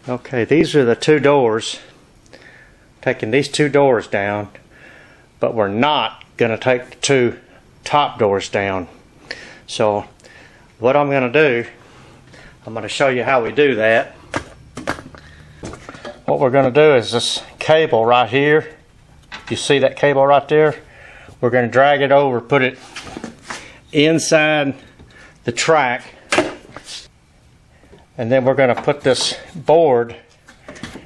Okay, these are the two doors. Taking these two doors down, but we're not going to take the two top doors down. So what I'm going to do, I'm going to show you how we do that. What we're going to do is this cable right here. You see that cable right there? We're going to drag it over, put it inside the track, and then we're going to put this board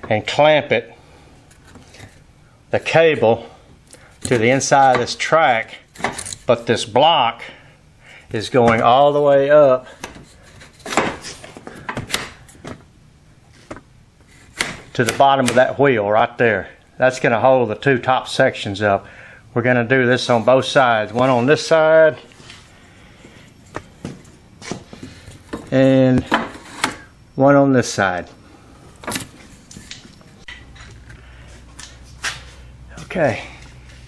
and clamp it, the cable, to the inside of this track, but this block is going all the way up to the bottom of that wheel right there. That's going to hold the two top sections up. We're going to do this on both sides, one on this side and one on this side. Okay,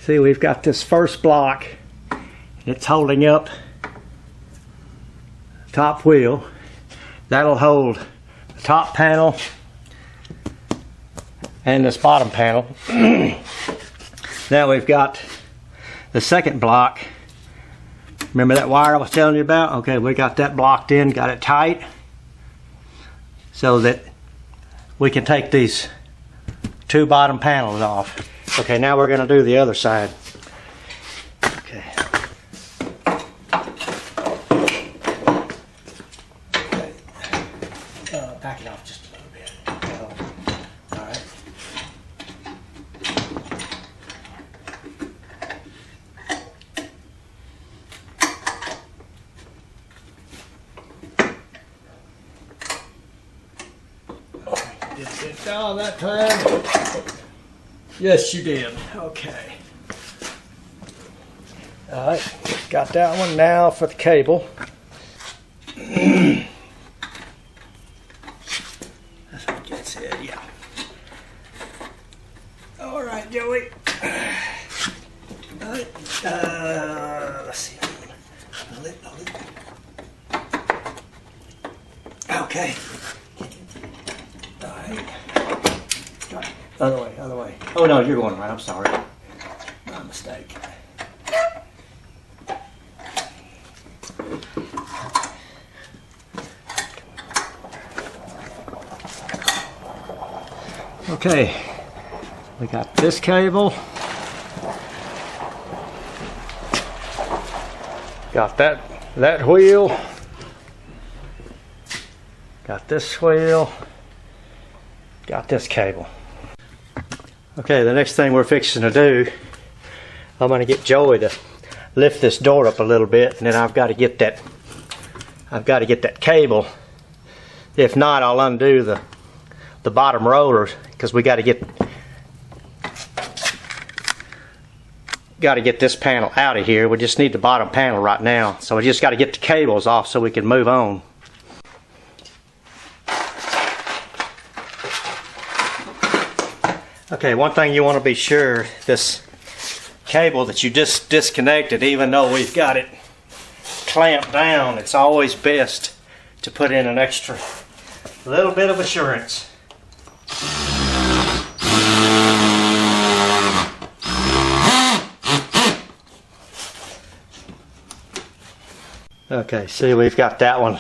see, we've got this first block, and it's holding up the top wheel. That'll hold the top panel and this bottom panel. Now we've got the second block. Remember that wire I was telling you about? Okay, we got that blocked in, got it tight, so that we can take these two bottom panels off. Okay, now we're going to do the other side. Okay. Back it off just a little bit. All right. Did it get down that time? Yes, you did. Okay. All right, got that one. Now for the cable. That's what gets it, yeah. All right, Joey. All right. Let's see. Okay. All right. Other way, other way. Oh no, you're going right. I'm sorry. My mistake. Okay, we got this cable. Got that wheel. Got this wheel. Got this cable. Okay, the next thing we're fixing to do, I'm going to get Joey to lift this door up a little bit, and then I've got to get that cable. If not, I'll undo the bottom rollers, because we got to get this panel out of here. We just need the bottom panel right now, so we just got to get the cables off so we can move on. Okay, one thing you want to be sure, this cable that you just disconnected, even though we've got it clamped down, it's always best to put in an extra little bit of assurance. Okay, see, we've got that one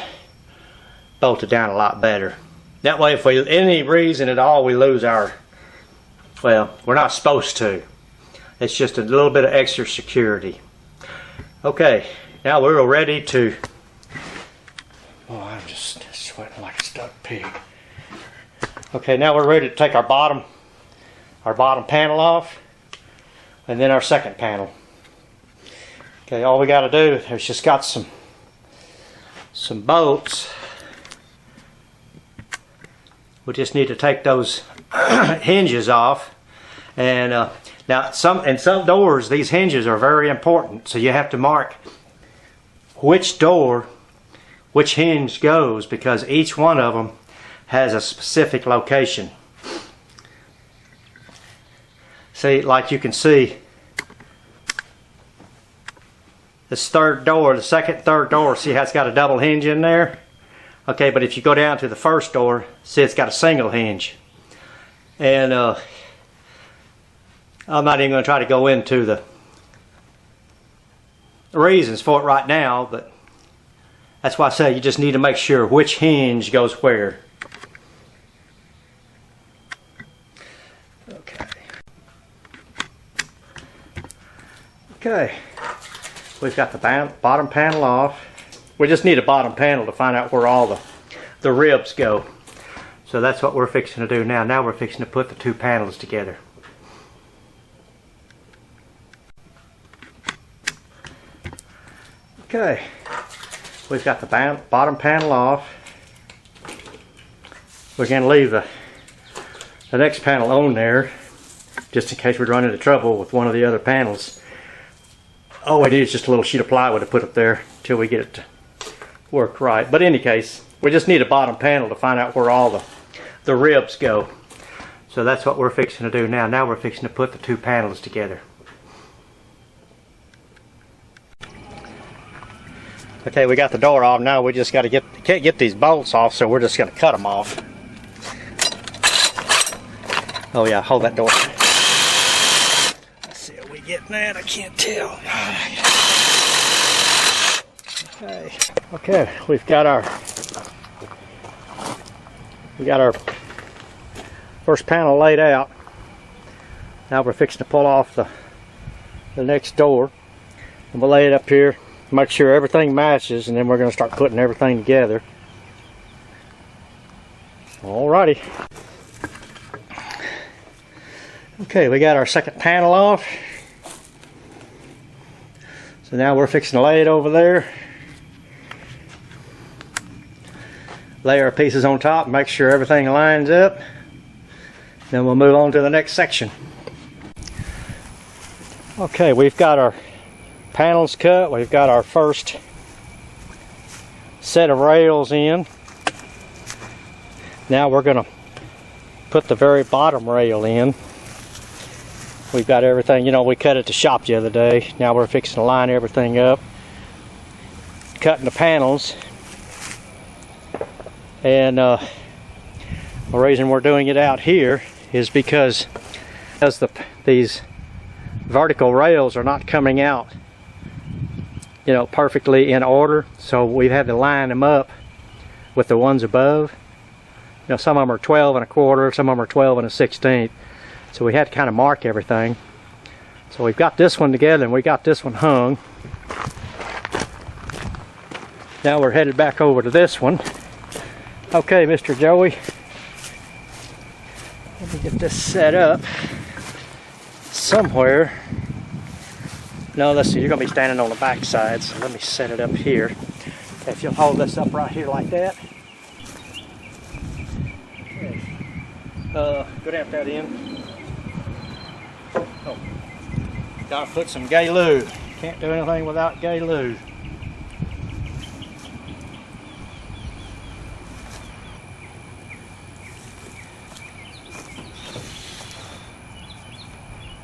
bolted down a lot better. That way, if for any reason at all we lose our, well, we're not supposed to. It's just a little bit of extra security. Okay, now we're ready to... Oh, I'm just sweating like a stuck pig. Okay, now we're ready to take our bottom panel off, and then our second panel. Okay, all we got to do is just got some bolts. We just need to take those hinges off. And now in some doors, these hinges are very important, so you have to mark which door which hinge goes, because each one of them has a specific location. See, like you can see, this third door, the second, third door, see how it's got a double hinge in there? Okay, but if you go down to the first door, see it's got a single hinge. And I'm not even going to try to go into the reasons for it right now, but that's why I say you just need to make sure which hinge goes where. Okay, we've got the bottom panel off. We just need a bottom panel to find out where all the ribs go. So that's what we're fixing to do now. Now we're fixing to put the two panels together. Okay, we've got the bottom panel off. We're going to leave the next panel on there just in case we run into trouble with one of the other panels. All we need is just a little sheet of plywood to put up there until we get it to work right. But in any case, we just need a bottom panel to find out where all the ribs go. So that's what we're fixing to do now. Now we're fixing to put the two panels together. Okay, we got the door off. Now we just got to can't get these bolts off, so we're just going to cut them off. Oh yeah, hold that door. Let's see, are we getting that? I can't tell. Okay, we've got our first panel laid out. Now we're fixing to pull off the next door, and we'll lay it up here, make sure everything matches, and then we're going to start putting everything together. Alrighty. Okay, we got our second panel off. So now we're fixing to lay it over there. Lay our pieces on top, make sure everything lines up. Then we'll move on to the next section. Okay, we've got our panels cut. We've got our first set of rails in. Now we're going to put the very bottom rail in. We've got everything, you know, we cut at the shop the other day. Now we're fixing to line everything up, cutting the panels. And the reason we're doing it out here is because these vertical rails are not coming out, you know, perfectly in order. So we've had to line them up with the ones above. You know, some of them are 12 1/4, some of them are 12 1/16. So we had to kind of mark everything. So we've got this one together and we got this one hung. Now we're headed back over to this one. Okay, Mr. Joey, let me get this set up somewhere. No, let's see, you're going to be standing on the back side, so let me set it up here. Okay, if you'll hold this up right here like that. Okay. Go down that end. Oh, gotta put some gay lube. Can't do anything without gay lube.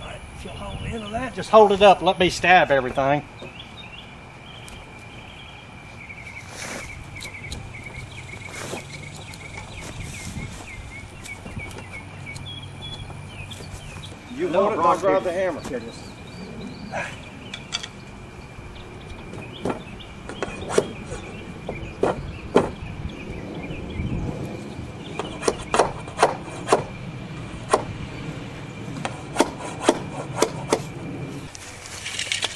Alright, if you'll hold the end of that, just hold it up. Let me stab everything. You want it, I'll grab the hammer.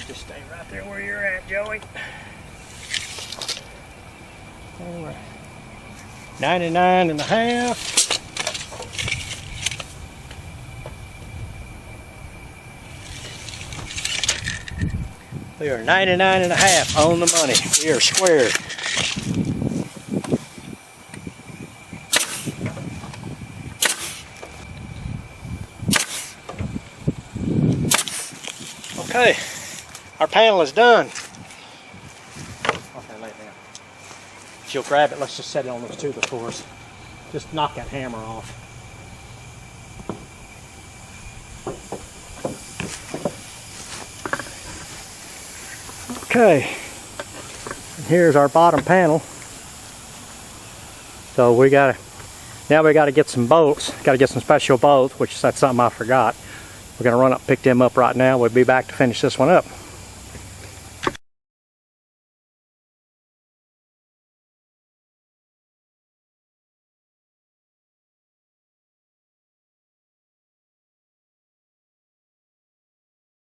Just stay right there where you're at, Joey. 99 1/2. We are 99 1/2 on the money. We are square. Okay, our panel is done. Okay, lay it down. If you'll grab it, let's just set it on those two before us. Just knock that hammer off. Okay, and here's our bottom panel. So now we gotta get some bolts. Gotta get some special bolts, which that's something I forgot. We're gonna run up, pick them up right now. We'll be back to finish this one up.